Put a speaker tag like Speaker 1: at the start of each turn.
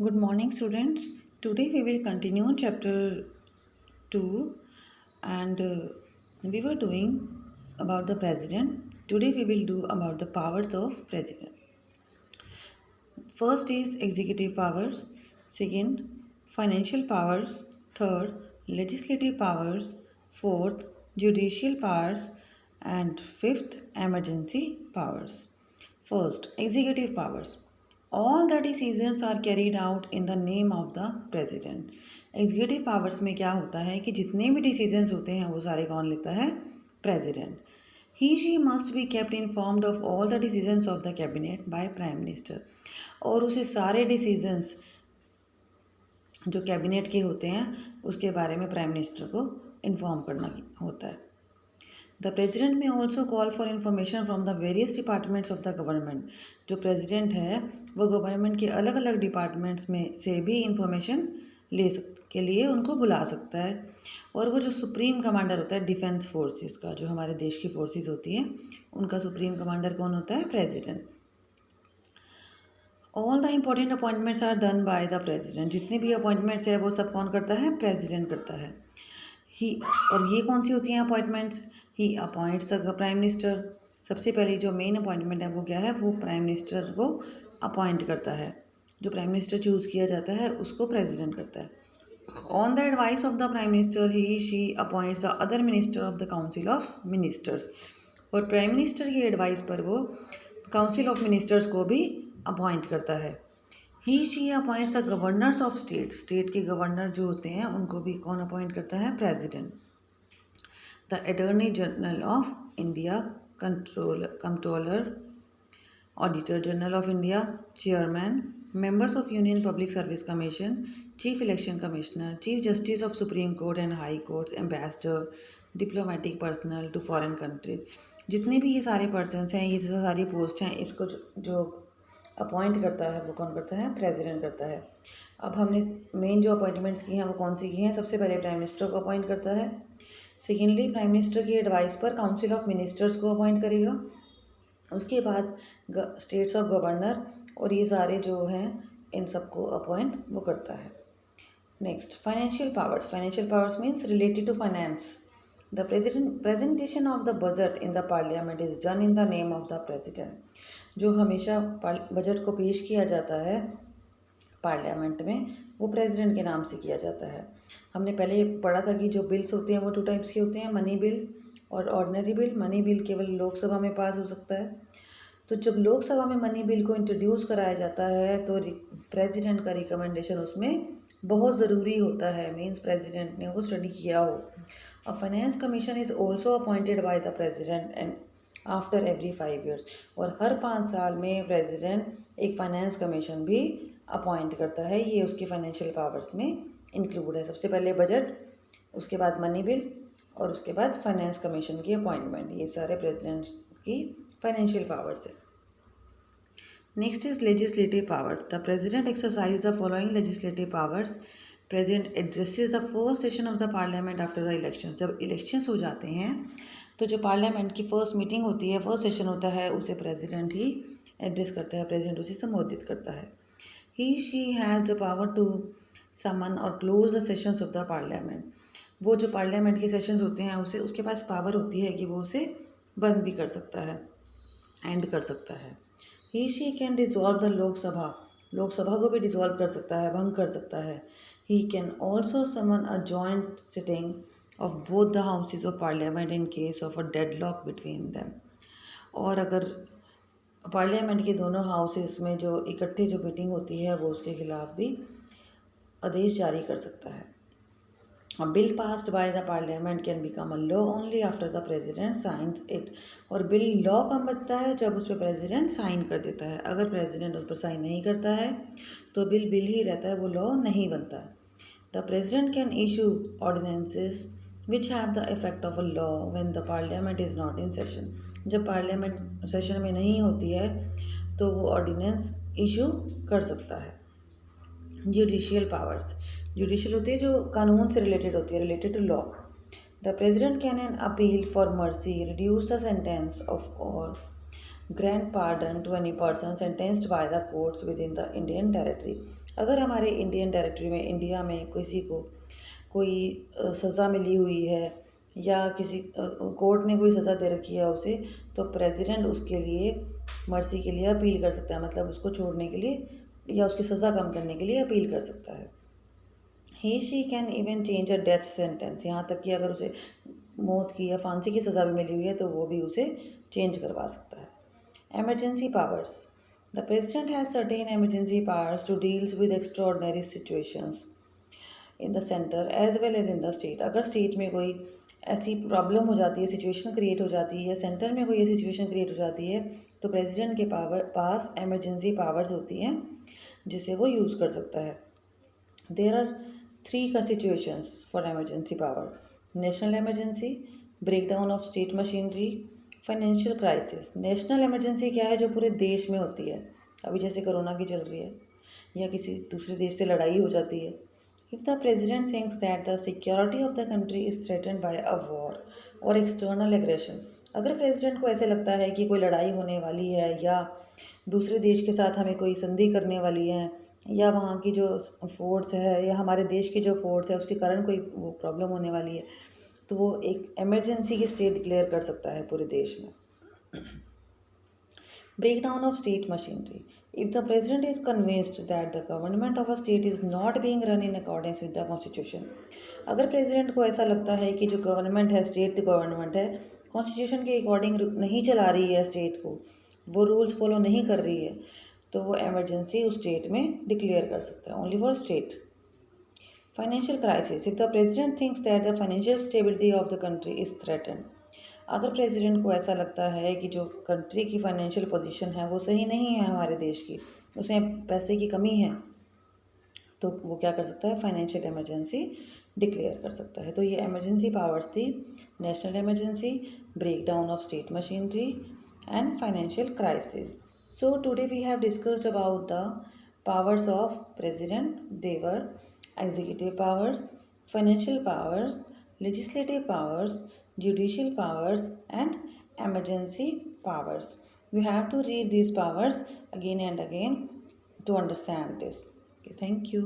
Speaker 1: Good morning, students. Today we will continue chapter 2 and we were doing about the president. Today we will do about the powers of president. First is executive powers, second financial powers, third legislative powers, fourth judicial powers and fifth emergency powers. First, executive powers. All the decisions are carried out in the name of the president. Executive powers में क्या होता है कि जितने भी decisions होते हैं वो सारे कौन लेता है? President. He she must be kept informed of all the decisions of the cabinet by prime minister. और उसे सारे डिसीजंस जो कैबिनेट के होते हैं उसके बारे में प्राइम मिनिस्टर को इन्फॉर्म करना होता है. द प्रेजिडेंट में also call for information from the various departments of the government. जो प्रेजिडेंट है वो गवर्नमेंट के अलग अलग डिपार्टमेंट्स में से भी इंफॉर्मेशन के लिए उनको बुला सकता है. और वो जो सुप्रीम कमांडर होता है डिफेंस फोर्सेस का, जो हमारे देश की फोर्सेस होती हैं, उनका सुप्रीम कमांडर कौन होता है? President. All the important appointments are done by the president. जितने भी अपॉइंटमेंट्स है वो सब कौन करता है? प्रेजिडेंट करता है. ही और ये कौन सी होती हैं appointments? He appoints the prime minister. सबसे पहले जो मेन अपॉइंटमेंट है वो क्या है? वो प्राइम मिनिस्टर को अपॉइंट करता है. जो प्राइम मिनिस्टर चूज़ किया जाता है उसको प्रेजिडेंट करता है. On the advice of the prime minister he she appoints the other minister of the council of ministers. और प्राइम मिनिस्टर की एडवाइस पर वो काउंसिल ऑफ मिनिस्टर्स को भी अपॉइंट करता है. He she appoints the governors of state. State के governor जो होते हैं उनको भी कौन अपॉइंट करता है? President. The attorney general of India, controller, auditor general of India, chairman, members of Union Public Service Commission, Chief Election Commissioner, Chief Justice of Supreme Court and High Courts, Ambassador, Diplomatic Personnel to Foreign Countries. जितने भी ये सारे persons हैं, ये सारी post हैं, इसको जो अपॉइंट करता है वो कौन करता है? प्रेसिडेंट करता है. अब हमने मेन जो अपॉइंटमेंट्स की हैं वो कौन सी की हैं? सबसे पहले प्राइम मिनिस्टर को अपॉइंट करता है. सेकेंडली प्राइम मिनिस्टर की एडवाइस पर काउंसिल ऑफ मिनिस्टर्स को अपॉइंट करेगा. उसके बाद स्टेट्स ऑफ गवर्नर और ये सारे जो हैं इन सबको अपॉइंट वो करता है. Next, financial powers. Financial powers means related to finance. The presentation of the budget in the parliament is done in the name of the president. जो हमेशा बजट को पेश किया जाता है पार्लियामेंट में वो प्रेसिडेंट के नाम से किया जाता है. हमने पहले पढ़ा था कि जो बिल्स होते हैं वो 2 टाइप्स के होते हैं, मनी बिल और ऑर्डिनरी बिल. मनी बिल केवल लोकसभा में पास हो सकता है. तो जब लोकसभा में मनी बिल को इंट्रोड्यूस कराया जाता है तो प्रेसिडेंट का रिकमेंडेशन उसमें बहुत ज़रूरी होता है. मीन्स प्रेसिडेंट ने वो स्टडी किया हो. A finance commission is also appointed by the president and after every 5 years. और हर 5 साल में प्रेसिडेंट एक फाइनेंस कमीशन भी अपॉइंट करता है. ये उसके फाइनेंशियल पावर्स में इंक्लूड है. सबसे पहले बजट, उसके बाद मनी बिल और उसके बाद फाइनेंस कमीशन की अपॉइंटमेंट. ये सारे प्रेसिडेंट की फाइनेंशियल पावर्स है. Next is legislative power. The president exercise the following legislative powers. President addresses the first session of the parliament after the election. जब इलेक्शंस हो जाते हैं तो जो पार्लियामेंट की फर्स्ट मीटिंग होती है, फर्स्ट सेशन होता है, उसे प्रेसिडेंट ही एड्रेस करता है, प्रेसिडेंट उसे संबोधित करता है. He she has the power to summon और close the sessions of the parliament. वो जो पार्लियामेंट के सेशंस होते हैं उसे उसके पास पावर होती है कि वो उसे बंद भी कर सकता है, एंड कर सकता है. He she can dissolve the Lok Sabha. Lok Sabha को भी डिज़ोल्व कर सकता है, भंग कर सकता है. He can also summon a joint sitting of both the houses of parliament in case of a deadlock between them. और अगर पार्लियामेंट के दोनों हाउसेस में जो इकट्ठे जो मीटिंग होती है वो उसके खिलाफ भी आदेश जारी कर सकता है. A bill passed by the parliament can become a law only after the president signs it. और बिल लॉ कब बनता है? जब उस पर प्रेसिडेंट साइन कर देता है. अगर प्रेसिडेंट उस पर साइन नहीं करता है तो बिल ही रहता है, वो लॉ नहीं बनता है. The president can issue ordinances which have the effect of a law when the parliament is not in session. जब पार्लियामेंट सेशन में नहीं होती है तो वो ऑर्डिनेंस इशू कर सकता है. Judicial powers. जुडिशियल होती है जो कानून से रिलेटेड होती है, related to law. The president can an appeal for mercy, reduce the sentence of और grant pardon to any person sentenced by the courts within the Indian territory. अगर हमारे इंडियन टेरिटरी में, India में किसी को कोई सज़ा मिली हुई है या किसी कोर्ट ने कोई सज़ा दे रखी है उसे, तो प्रेसिडेंट उसके लिए मर्सी के लिए अपील कर सकता है, मतलब उसको छोड़ने के लिए या उसकी सज़ा कम करने के लिए अपील कर सकता है। He she can even change a death sentence, यहाँ तक कि अगर उसे मौत की या फांसी की सज़ा भी मिली हुई है तो वो भी उसे चेंज करवा सकता है। Emergency powers. The president has certain emergency powers to deal with extraordinary situations in the center as well as in the state. अगर स्टेट में कोई ऐसी प्रॉब्लम हो जाती है, सिचुएशन क्रिएट हो जाती है या सेंटर में कोई ऐसी सिचुएशन क्रिएट हो जाती है तो प्रेसिडेंट के पास एमरजेंसी पावर्स होती हैं जिसे वो यूज़ कर सकता है। There are three constitutions for emergency power: national emergency, breakdown of state machinery, financial crisis. National emergency क्या है? जो पूरे देश में होती है, अभी जैसे कोरोना की चल रही है या किसी दूसरे देश से लड़ाई हो जाती है। If the president thinks that the security of the country is threatened bye a war और एक्सटर्नल एग्रेशन, अगर प्रेसिडेंट को ऐसे लगता है कि कोई लड़ाई होने वाली है या दूसरे देश के साथ हमें कोई संधि करने वाली है या वहाँ की जो फोर्स है या हमारे देश की जो फोर्स है उसके कारण कोई वो प्रॉब्लम होने वाली है, तो वो एक इमरजेंसी की स्टेट डिक्लेयर कर सकता है पूरे देश में। Breakdown of state machinery. If the president is convinced that the government of a state is not being run in accordance with the constitution, अगर प्रेसिडेंट को ऐसा लगता है कि जो गवर्नमेंट है, स्टेट गवर्नमेंट है, कॉन्स्टिट्यूशन के अकॉर्डिंग नहीं चला रही है स्टेट को, वो रूल्स फॉलो नहीं कर रही है, तो वो एमरजेंसी उस स्टेट में डिक्लेयर कर सकता है, only for state. Financial crisis. If the president thinks that the financial stability of the country is threaten, अगर प्रेसिडेंट को ऐसा लगता है कि जो कंट्री की फाइनेंशियल पोजीशन है वो सही नहीं है हमारे देश की, उसमें पैसे की कमी है, तो वो क्या कर सकता है? फाइनेंशियल इमरजेंसी डिक्लेयर कर सकता है। तो ये इमरजेंसी पावर्स थी: national emergency, break down of state machinery and financial crisis. So today we have discussed about the powers of president. They were executive powers, financial powers, legislative powers, judicial powers, and emergency powers. You have to read these powers again and again to understand this. Okay, thank you.